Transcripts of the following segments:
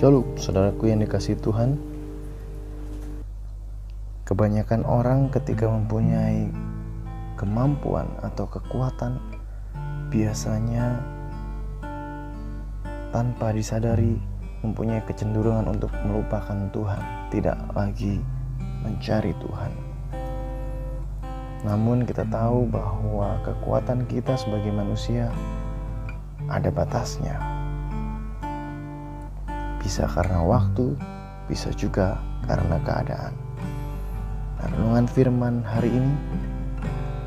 Shalom, saudaraku yang dikasihi Tuhan. Kebanyakan orang ketika mempunyai kemampuan atau kekuatan, biasanya tanpa disadari mempunyai kecenderungan untuk melupakan Tuhan, tidak lagi mencari Tuhan. Namun kita tahu bahwa kekuatan kita sebagai manusia ada batasnya. Bisa karena waktu, bisa juga karena keadaan. Renungan firman hari ini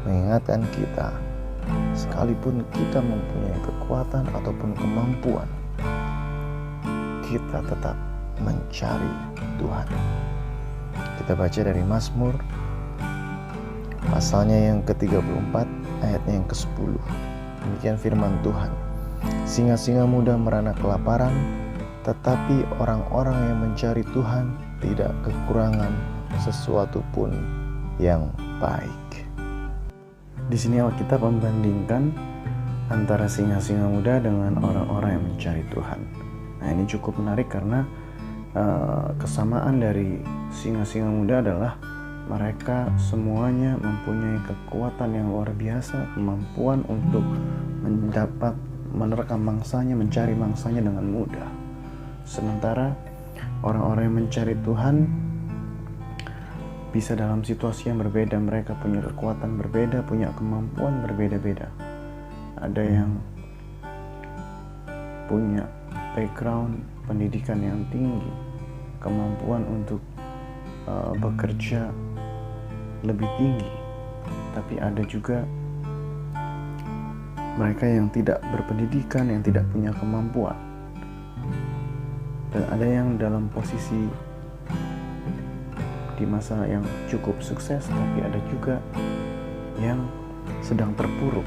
mengingatkan kita, sekalipun kita mempunyai kekuatan ataupun kemampuan, kita tetap mencari Tuhan. Kita baca dari Mazmur pasalnya yang ke-34 ayatnya yang ke-10. Demikian firman Tuhan. Singa-singa muda merana kelaparan, Tetapi orang-orang yang mencari Tuhan tidak kekurangan sesuatu pun yang baik. Di sini Alkitab membandingkan antara singa-singa muda dengan orang-orang yang mencari Tuhan. Nah, ini cukup menarik karena kesamaan dari singa-singa muda adalah mereka semuanya mempunyai kekuatan yang luar biasa, kemampuan untuk menerkam mangsanya, mencari mangsanya dengan mudah. Sementara orang-orang yang mencari Tuhan bisa dalam situasi yang berbeda, mereka punya kekuatan berbeda, punya kemampuan berbeda-beda. Ada yang punya background pendidikan yang tinggi, kemampuan untuk bekerja lebih tinggi, tapi ada juga mereka yang tidak berpendidikan, yang tidak punya kemampuan. Dan ada yang dalam posisi di masa yang cukup sukses, tapi ada juga yang sedang terpuruk.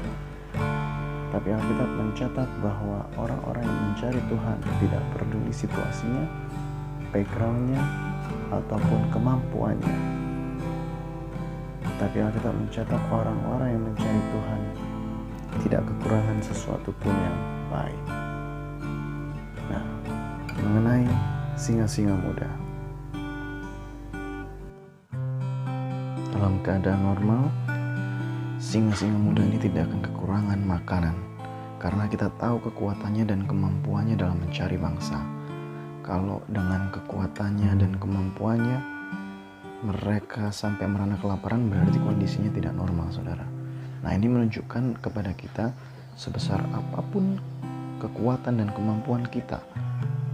Tapi Alkitab mencatat bahwa orang-orang yang mencari Tuhan tidak peduli situasinya, backgroundnya, ataupun kemampuannya. Tapi Alkitab mencatat orang-orang yang mencari Tuhan tidak kekurangan sesuatu pun yang baik. Nah, mengenai singa-singa muda, dalam keadaan normal, singa-singa muda ini tidak akan kekurangan makanan karena kita tahu kekuatannya dan kemampuannya dalam mencari mangsa. Kalau dengan kekuatannya dan kemampuannya mereka sampai merana kelaparan, berarti kondisinya tidak normal, saudara. Nah, ini menunjukkan kepada kita sebesar apapun kekuatan dan kemampuan kita,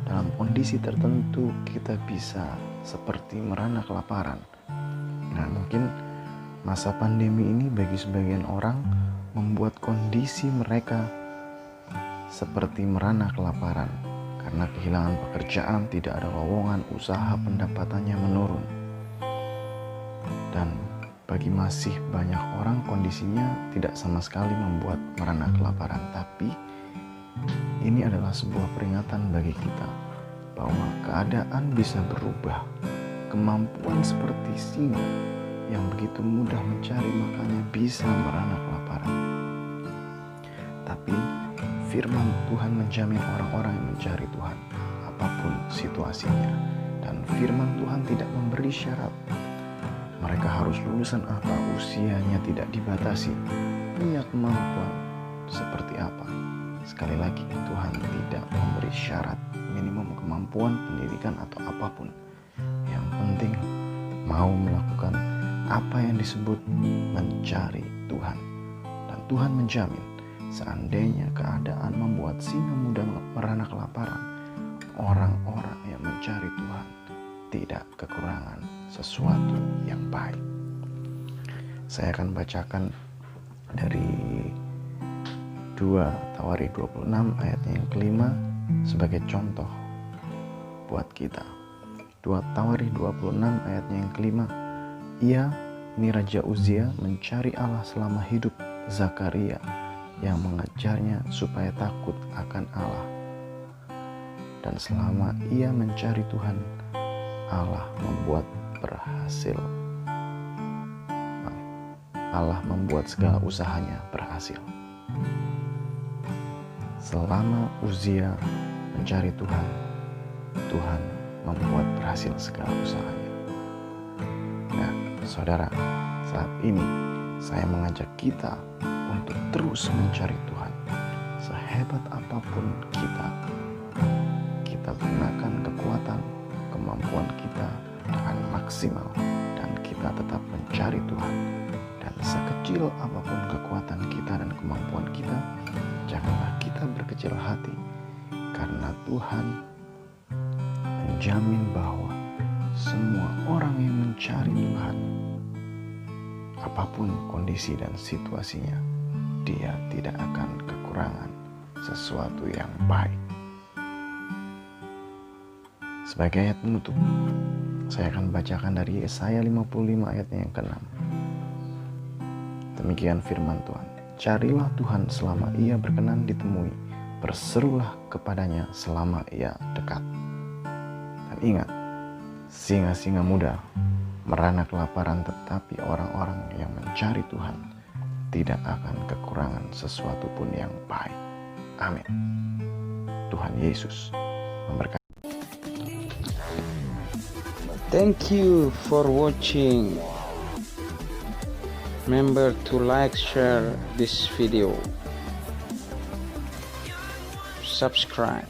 dalam kondisi tertentu kita bisa seperti merana kelaparan. Nah, mungkin masa pandemi ini bagi sebagian orang membuat kondisi mereka seperti merana kelaparan karena kehilangan pekerjaan, tidak ada lowongan, usaha pendapatannya menurun. Dan bagi masih banyak orang kondisinya tidak sama sekali membuat merana kelaparan. Tapi ini adalah sebuah peringatan bagi kita bahwa keadaan bisa berubah. Kemampuan seperti singa yang begitu mudah mencari makannya bisa merana kelaparan. Tapi firman Tuhan menjamin orang-orang yang mencari Tuhan apapun situasinya. Dan firman Tuhan tidak memberi syarat. Mereka harus lulusan apa, usianya tidak dibatasi, punya kemampuan seperti apa. Sekali lagi, Tuhan tidak memberi syarat minimum kemampuan, pendidikan, atau apapun. Yang penting mau melakukan apa yang disebut mencari Tuhan. Dan Tuhan menjamin seandainya keadaan membuat singa muda merana kelaparan, orang-orang yang mencari Tuhan tidak kekurangan sesuatu yang baik. Saya akan bacakan dari 2 Tawari 26 ayatnya yang kelima sebagai contoh buat kita. 2 Tawari 26 ayatnya yang kelima. Ini Raja Uzia mencari Allah selama hidup Zakaria yang mengajarnya supaya takut akan Allah. Dan selama ia mencari Tuhan, Allah membuat segala usahanya berhasil. Selama Uzia mencari Tuhan, Tuhan membuat berhasil segala usahanya. Nah, saudara, saat ini saya mengajak kita untuk terus mencari Tuhan. Sehebat apapun kita gunakan kekuatan, kemampuan kita dengan maksimal, dan kita tetap mencari Tuhan. Dan sekecil apapun kekuatan kita dan kemampuan kita, janganlah kita berkecil hati, karena Tuhan menjamin bahwa semua orang yang mencari Tuhan, apapun kondisi dan situasinya, dia tidak akan kekurangan sesuatu yang baik. Sebagai ayat penutup, saya akan bacakan dari Yesaya 55 ayatnya yang ke-6. Demikian firman Tuhan. Carilah Tuhan selama ia berkenan ditemui, berserulah kepadanya selama ia dekat. Dan ingat, singa-singa muda merana kelaparan, tetapi orang-orang yang mencari Tuhan tidak akan kekurangan sesuatu pun yang baik. Amin. Tuhan Yesus memberkati. Thank you for watching. Remember to like, share this video, subscribe.